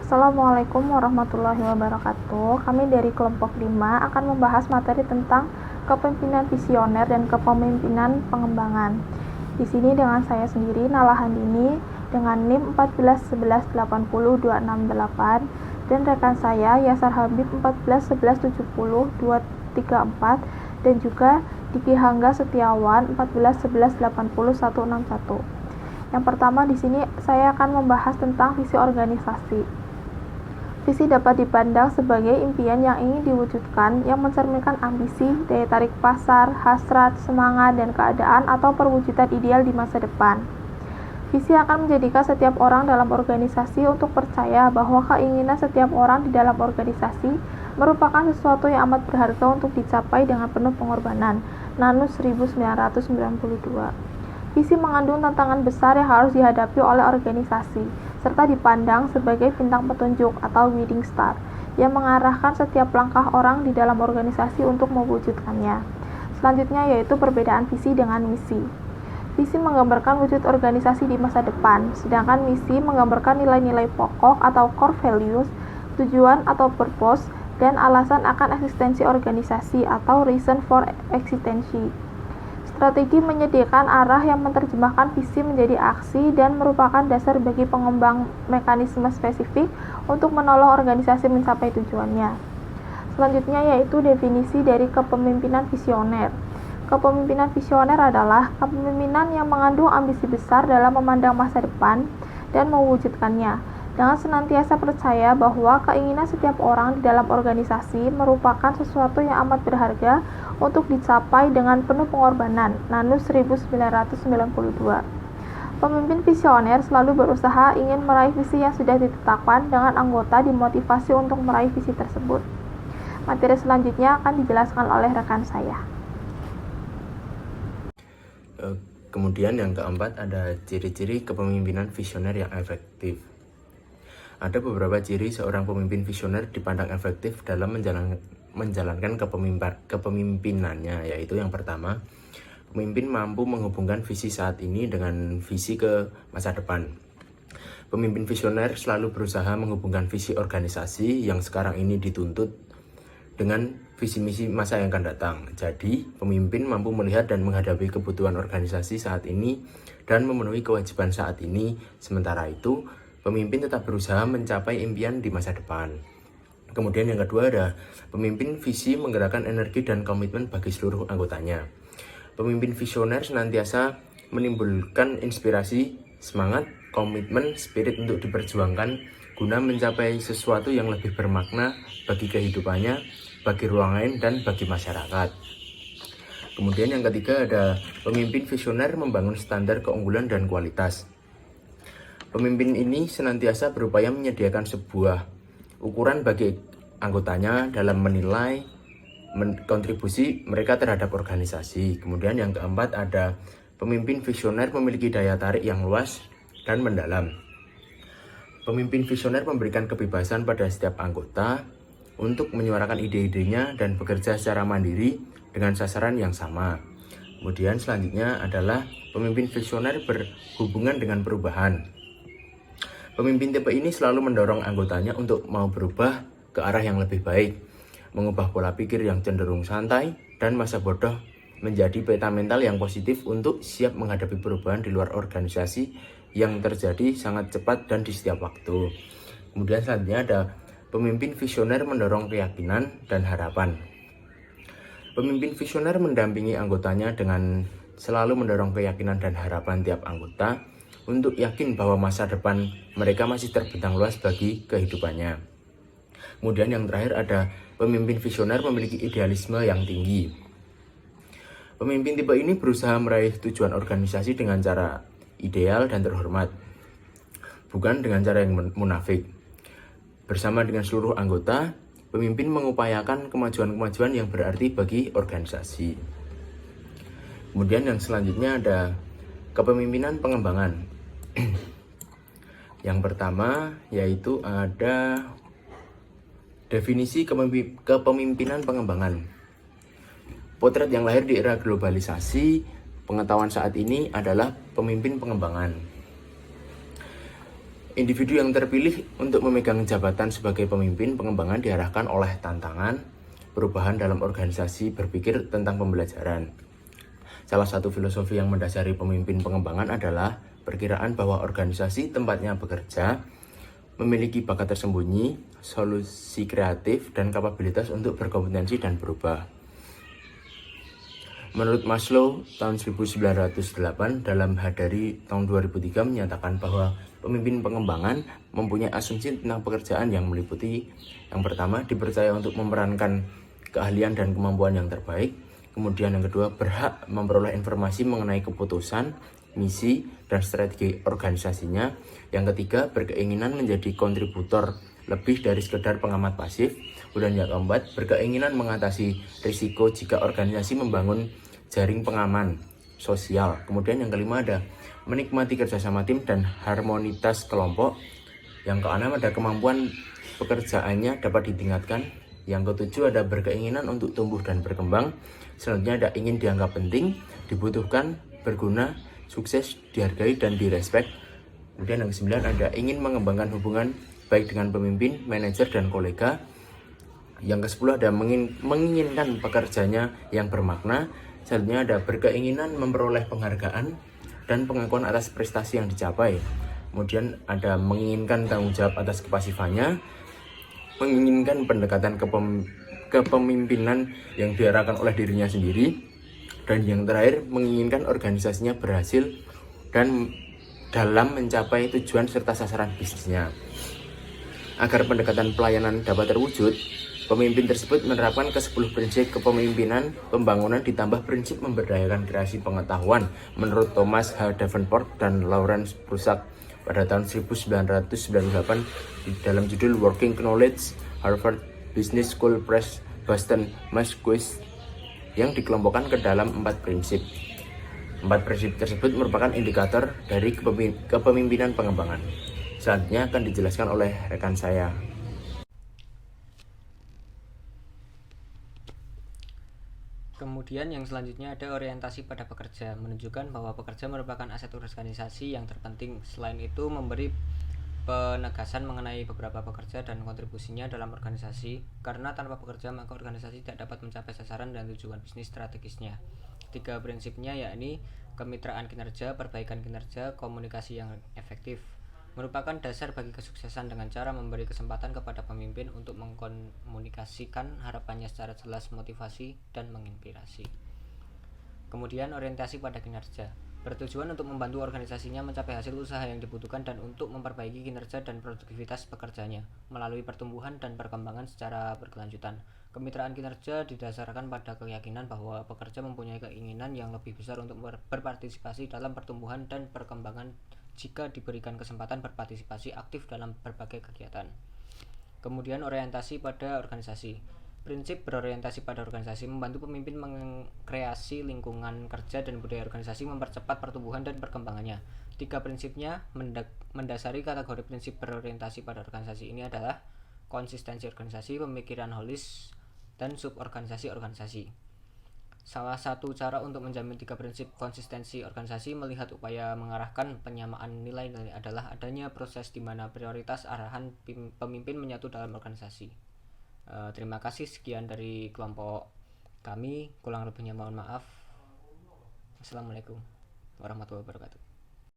Assalamualaikum warahmatullahi wabarakatuh. Kami dari kelompok 5 akan membahas materi tentang kepemimpinan visioner dan kepemimpinan pengembangan. Di sini dengan saya sendiri Nala Handini dengan NIM 141180268 dan rekan saya Yasar Habib 141170234 dan juga Diki Hangga Setiawan 141180161. Yang pertama di sini saya akan membahas tentang visi organisasi. Visi dapat dipandang sebagai impian yang ingin diwujudkan yang mencerminkan ambisi, daya tarik pasar, hasrat, semangat, dan keadaan atau perwujudan ideal di masa depan. Visi akan menjadikan setiap orang dalam organisasi untuk percaya bahwa keinginan setiap orang di dalam organisasi merupakan sesuatu yang amat berharga untuk dicapai dengan penuh pengorbanan. Nanus 1992. Visi mengandung tantangan besar yang harus dihadapi oleh organisasi, serta dipandang sebagai bintang petunjuk atau guiding star, yang mengarahkan setiap langkah orang di dalam organisasi untuk mewujudkannya. Selanjutnya yaitu perbedaan visi dengan misi. Visi menggambarkan wujud organisasi di masa depan, sedangkan misi menggambarkan nilai-nilai pokok atau core values, tujuan atau purpose, dan alasan akan eksistensi organisasi atau reason for existence. Strategi menyediakan arah yang menerjemahkan visi menjadi aksi dan merupakan dasar bagi pengembang mekanisme spesifik untuk menolong organisasi mencapai tujuannya. Selanjutnya yaitu definisi dari kepemimpinan visioner. Kepemimpinan visioner adalah kepemimpinan yang mengandung ambisi besar dalam memandang masa depan dan mewujudkannya, dengan senantiasa percaya bahwa keinginan setiap orang di dalam organisasi merupakan sesuatu yang amat berharga untuk dicapai dengan penuh pengorbanan. Nanus 1992. Pemimpin visioner selalu berusaha ingin meraih visi yang sudah ditetapkan dengan anggota dimotivasi untuk meraih visi tersebut. Materi selanjutnya akan dijelaskan oleh rekan saya. Kemudian yang keempat ada ciri-ciri kepemimpinan visioner yang efektif. Ada beberapa ciri seorang pemimpin visioner dipandang efektif dalam menjalankan kepemimpinannya, yaitu yang pertama, pemimpin mampu menghubungkan visi saat ini dengan visi ke masa depan. Pemimpin visioner selalu berusaha menghubungkan visi organisasi yang sekarang ini dituntut dengan visi misi masa yang akan datang. Jadi, pemimpin mampu melihat dan menghadapi kebutuhan organisasi saat ini dan memenuhi kewajiban saat ini. Sementara itu, pemimpin tetap berusaha mencapai impian di masa depan. Kemudian yang kedua ada pemimpin visi menggerakkan energi dan komitmen bagi seluruh anggotanya. Pemimpin visioner senantiasa menimbulkan inspirasi, semangat, komitmen, spirit untuk diperjuangkan guna mencapai sesuatu yang lebih bermakna bagi kehidupannya, bagi ruang lain, dan bagi masyarakat. Kemudian yang ketiga ada pemimpin visioner membangun standar keunggulan dan kualitas. Pemimpin ini senantiasa berupaya menyediakan sebuah ukuran bagi anggotanya dalam menilai kontribusi mereka terhadap organisasi. Kemudian yang keempat ada pemimpin visioner memiliki daya tarik yang luas dan mendalam. Pemimpin visioner memberikan kebebasan pada setiap anggota untuk menyuarakan ide-idenya dan bekerja secara mandiri dengan sasaran yang sama. Kemudian selanjutnya adalah pemimpin visioner berhubungan dengan perubahan. Pemimpin tipe ini selalu mendorong anggotanya untuk mau berubah ke arah yang lebih baik, mengubah pola pikir yang cenderung santai dan masa bodoh menjadi peta mental yang positif untuk siap menghadapi perubahan di luar organisasi yang terjadi sangat cepat dan di setiap waktu. Kemudian selanjutnya ada pemimpin visioner mendorong keyakinan dan harapan. Pemimpin visioner mendampingi anggotanya dengan selalu mendorong keyakinan dan harapan tiap anggota untuk yakin bahwa masa depan mereka masih terbentang luas bagi kehidupannya. Kemudian yang terakhir ada pemimpin visioner memiliki idealisme yang tinggi. Pemimpin tipe ini berusaha meraih tujuan organisasi dengan cara ideal dan terhormat, bukan dengan cara yang munafik. Bersama dengan seluruh anggota, pemimpin mengupayakan kemajuan-kemajuan yang berarti bagi organisasi. Kemudian yang selanjutnya ada kepemimpinan pengembangan. Yang pertama yaitu ada definisi kepemimpinan pengembangan. Potret yang lahir di era globalisasi, pengetahuan saat ini adalah pemimpin pengembangan. Individu yang terpilih untuk memegang jabatan sebagai pemimpin pengembangan diarahkan oleh tantangan perubahan dalam organisasi berpikir tentang pembelajaran. Salah satu filosofi yang mendasari pemimpin pengembangan adalah perkiraan bahwa organisasi tempatnya bekerja memiliki bakat tersembunyi, solusi kreatif, dan kapabilitas untuk berkompetensi dan berubah. Menurut Maslow, tahun 1908 dalam Hadari tahun 2003 menyatakan bahwa pemimpin pengembangan mempunyai asumsi tentang pekerjaan yang meliputi yang pertama, dipercaya untuk memerankan keahlian dan kemampuan yang terbaik. Kemudian yang kedua, berhak memperoleh informasi mengenai keputusan, misi, dan strategi organisasinya. Yang ketiga, berkeinginan menjadi kontributor lebih dari sekedar pengamat pasif. Kemudian yang keempat, berkeinginan mengatasi risiko jika organisasi membangun jaring pengaman sosial. Kemudian yang kelima ada menikmati kerjasama tim dan harmonitas kelompok. Yang keenam ada kemampuan pekerjaannya dapat ditingkatkan. Yang ketujuh ada berkeinginan untuk tumbuh dan berkembang. Selanjutnya ada ingin dianggap penting, dibutuhkan, berguna, sukses, dihargai, dan direspek. Kemudian yang kesembilan ada ingin mengembangkan hubungan baik dengan pemimpin, manajer, dan kolega. Yang ke-10 ada menginginkan pekerjaannya yang bermakna. Selanjutnya ada berkeinginan memperoleh penghargaan dan pengakuan atas prestasi yang dicapai. Kemudian ada menginginkan tanggung jawab atas kepasifannya, menginginkan pendekatan kepemimpinan yang diarahkan oleh dirinya sendiri, dan yang terakhir menginginkan organisasinya berhasil dan dalam mencapai tujuan serta sasaran bisnisnya. Agar pendekatan pelayanan dapat terwujud, pemimpin tersebut menerapkan ke-10 prinsip kepemimpinan pembangunan ditambah prinsip memberdayakan kreasi pengetahuan menurut Thomas H. Davenport dan Lawrence Prusak pada tahun 1998 di dalam judul Working Knowledge, Harvard Business School Press, Boston, Massachusetts, yang dikelompokkan ke dalam 4 prinsip. 4 prinsip tersebut merupakan indikator dari kepemimpinan pengembangan. Selanjutnya akan dijelaskan oleh rekan saya. Kemudian yang selanjutnya ada orientasi pada pekerja, menunjukkan bahwa pekerja merupakan aset organisasi yang terpenting. Selain itu memberi penegasan mengenai beberapa pekerja dan kontribusinya dalam organisasi, karena tanpa pekerja maka organisasi tidak dapat mencapai sasaran dan tujuan bisnis strategisnya. 3 prinsipnya yakni kemitraan kinerja, perbaikan kinerja, komunikasi yang efektif, merupakan dasar bagi kesuksesan dengan cara memberi kesempatan kepada pemimpin untuk mengkomunikasikan harapannya secara jelas, motivasi, dan menginspirasi. Kemudian orientasi pada kinerja, bertujuan untuk membantu organisasinya mencapai hasil usaha yang dibutuhkan dan untuk memperbaiki kinerja dan produktivitas pekerjanya melalui pertumbuhan dan perkembangan secara berkelanjutan. Kemitraan kinerja didasarkan pada keyakinan bahwa pekerja mempunyai keinginan yang lebih besar untuk berpartisipasi dalam pertumbuhan dan perkembangan jika diberikan kesempatan berpartisipasi aktif dalam berbagai kegiatan. Kemudian orientasi pada organisasi. Prinsip berorientasi pada organisasi membantu pemimpin mengkreasi lingkungan kerja dan budaya organisasi, mempercepat pertumbuhan dan perkembangannya. 3 prinsipnya mendasari kategori prinsip berorientasi pada organisasi ini adalah konsistensi organisasi, pemikiran holis, dan suborganisasi organisasi. Salah satu cara untuk menjamin 3 prinsip konsistensi organisasi melihat upaya mengarahkan penyamaan nilai-nilai adalah adanya proses di mana prioritas arahan pemimpin menyatu dalam organisasi. Terima kasih, sekian dari kelompok kami, kurang lebihnya mohon maaf. Assalamualaikum warahmatullahi wabarakatuh.